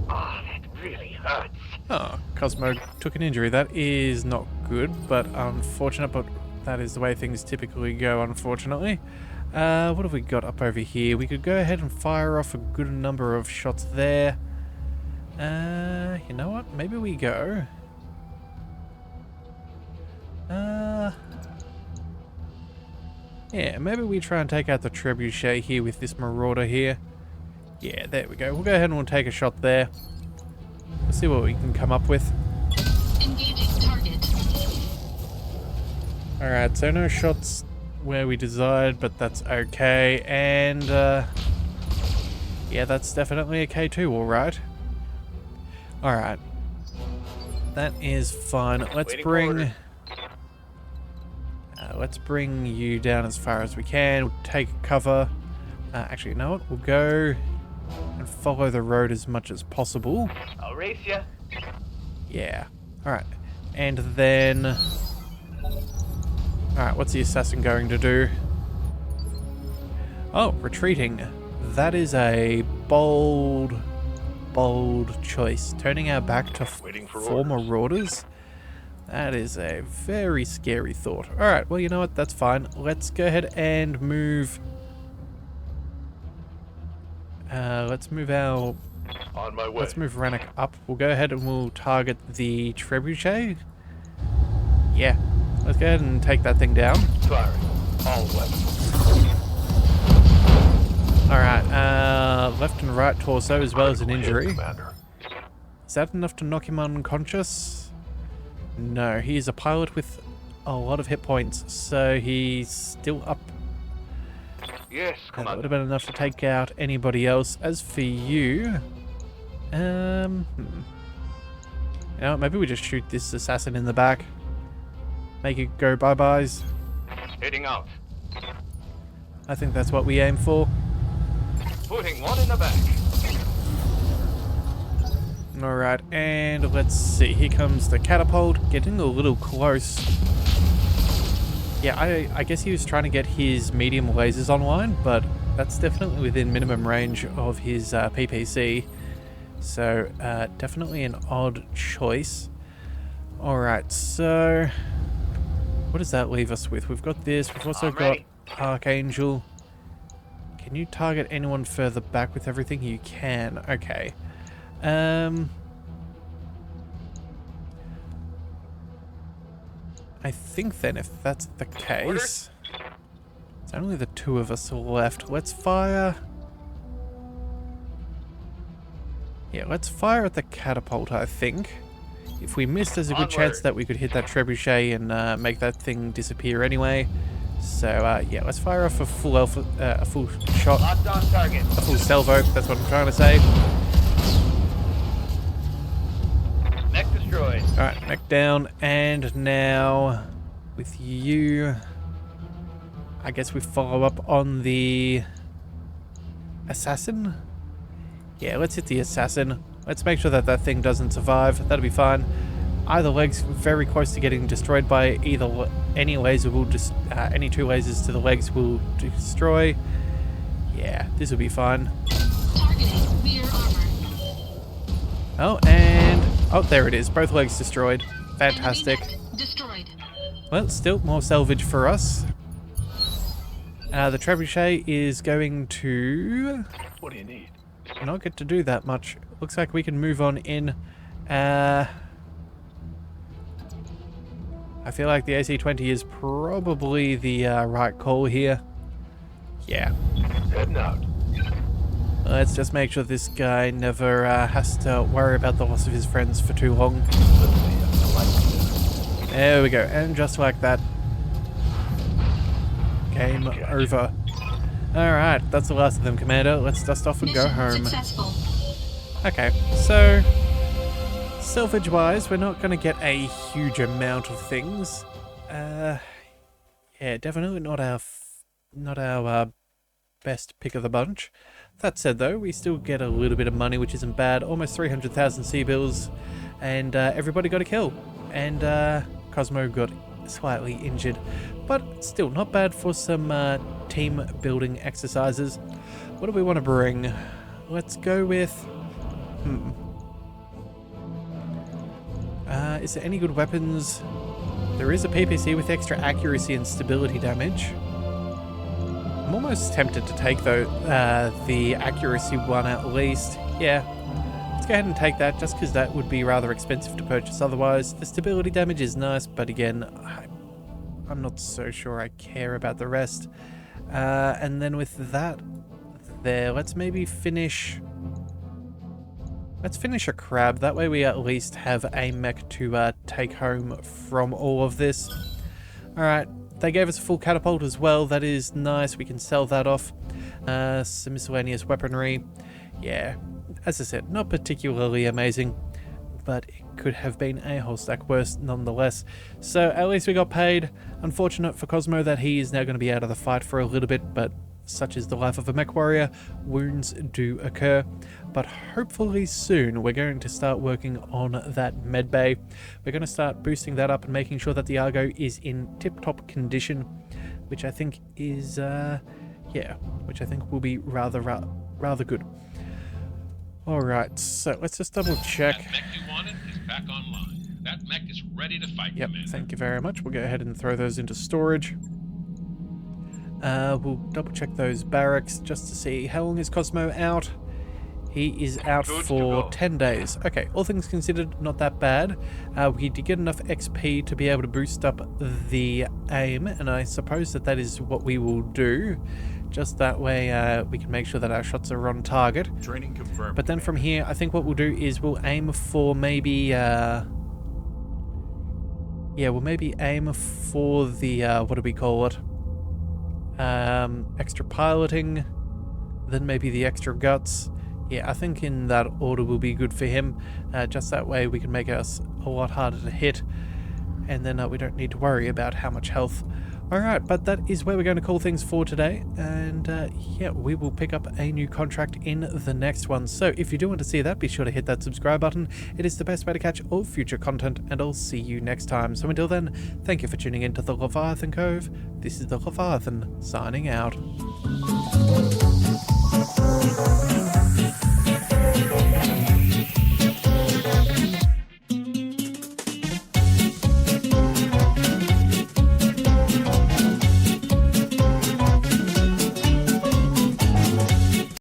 That really hurts. Oh, Cosmo took an injury. That is not good, but unfortunate, but that is the way things typically go, unfortunately. What have we got up over here? We could go ahead and fire off a good number of shots there. You know what? Maybe we go. Yeah, maybe we try and take out the trebuchet here with this marauder here. Yeah, there we go. We'll go ahead and we'll take a shot there. Let's see what we can come up with. Engaging target. Alright, so no shots where we desired, but that's okay. And, yeah, that's definitely a K2, alright. Alright. That is fine. Let's Waiting for orders. let's bring you down as far as we can. We'll take cover. Actually, you know what? We'll go and follow the road as much as possible. I'll race ya. Yeah. Alright. And then... Alright, what's the assassin going to do? Oh, retreating. That is a bold choice. Turning our back to Waiting for four orders. marauders. That is a very scary thought. Alright, well, you know what? That's fine. Let's go ahead and move... let's move our... On my way. Let's move Rannoch up. We'll go ahead and we'll target the trebuchet. Yeah. Let's go ahead and take that thing down. Firing. All weapons. Alright, left and right torso as well as an Critical hit, injury. Commander. Is that enough to knock him unconscious? No, he is a pilot with a lot of hit points, so he's still up. Yes, That would Commander. have been enough to take out anybody else. As for you... You know what, maybe we just shoot this assassin in the back. Make it go bye-byes. Heading out. I think that's what we aim for. Putting one in the back. Alright, and let's see. Here comes the catapult, getting a little close. Yeah, I guess he was trying to get his medium lasers online, but that's definitely within minimum range of his PPC. So, definitely an odd choice. Alright, so... What does that leave us with? We've got this, we've also I'm got ready. Archangel. Can you target anyone further back with everything? You can, okay. I think then, if that's the case, it's only the two of us left. Let's fire. Yeah, let's fire at the catapult, I think. If we miss, there's a good chance Onward. that we could hit that trebuchet and make that thing disappear anyway. So, yeah, let's fire off a full a full shot, Locked on target. a full salvo, that's what I'm trying to say. Mech destroyed. Alright, mech down, and now with you, I guess we follow up on the assassin? Yeah, let's hit the assassin. Let's make sure that that thing doesn't survive. That'll be fine. Either leg's very close to getting destroyed by any laser will just any two lasers to the legs will destroy. Yeah, this will be fine. Targeting rear armor. Oh, and oh, there it is. Both legs destroyed. Fantastic. Enemy mech destroyed. Well, still more salvage for us. The trebuchet is going to What do you need? not get to do that much. Looks like we can move on in. I feel like the AC-20 is probably the right call here. Yeah. Heading out. Let's just make sure this guy never has to worry about the loss of his friends for too long. There we go, and just like that, game over. Alright, that's the last of them, Commander. Let's dust off and go Mission home. successful. Okay, so salvage-wise, we're not going to get a huge amount of things. Yeah, definitely not our best pick of the bunch. That said, though, we still get a little bit of money, which isn't bad. Almost 300,000 sea bills, and everybody got a kill. And Cosmo got slightly injured, but still not bad for some team building exercises. What do we want to bring? Let's go with... is there any good weapons? There is a PPC with extra accuracy and stability damage. I'm almost tempted to take the accuracy one at least. Yeah, let's go ahead and take that, just because that would be rather expensive to purchase otherwise. The stability damage is nice, but again, I'm not so sure I care about the rest. And then with that there, let's maybe finish... Let's finish a crab. That way we at least have a mech to take home from all of this. Alright, they gave us a full catapult as well. That is nice. We can sell that off. Some miscellaneous weaponry. Yeah, as I said, not particularly amazing, but it could have been a whole stack worse nonetheless. So at least we got paid. Unfortunate for Cosmo that he is now going to be out of the fight for a little bit, but such is the life of a MechWarrior. Wounds do occur, but hopefully soon we're going to start working on that medbay. We're going to start boosting that up and making sure that the Argo is in tip-top condition, which I think is, yeah, which I think will be rather good. Alright, so let's just double check. That mech you wanted is back online. That mech is ready to fight, Yep, Commander. thank you very much. We'll go ahead and throw those into storage. We'll double check those barracks just to see how long is Cosmo out. He is out Good to for go. 10 days. Okay, all things considered, not that bad. We did get enough XP to be able to boost up the aim, and I suppose that is what we will do. Just that way we can make sure that our shots are on target. Training confirmed. But then from here, I think what we'll do is we'll aim for maybe... yeah, we'll maybe aim for the... what do we call it? Extra piloting, then maybe the extra guts. Yeah, I think in that order will be good for him. Just that way we can make us a lot harder to hit, and then we don't need to worry about how much health. Alright, but that is where we're going to call things for today, and yeah, we will pick up a new contract in the next one. So if you do want to see that, be sure to hit that subscribe button. It is the best way to catch all future content, and I'll see you next time. So until then, thank you for tuning in to the Leviathan Cove. This is the Leviathan signing out.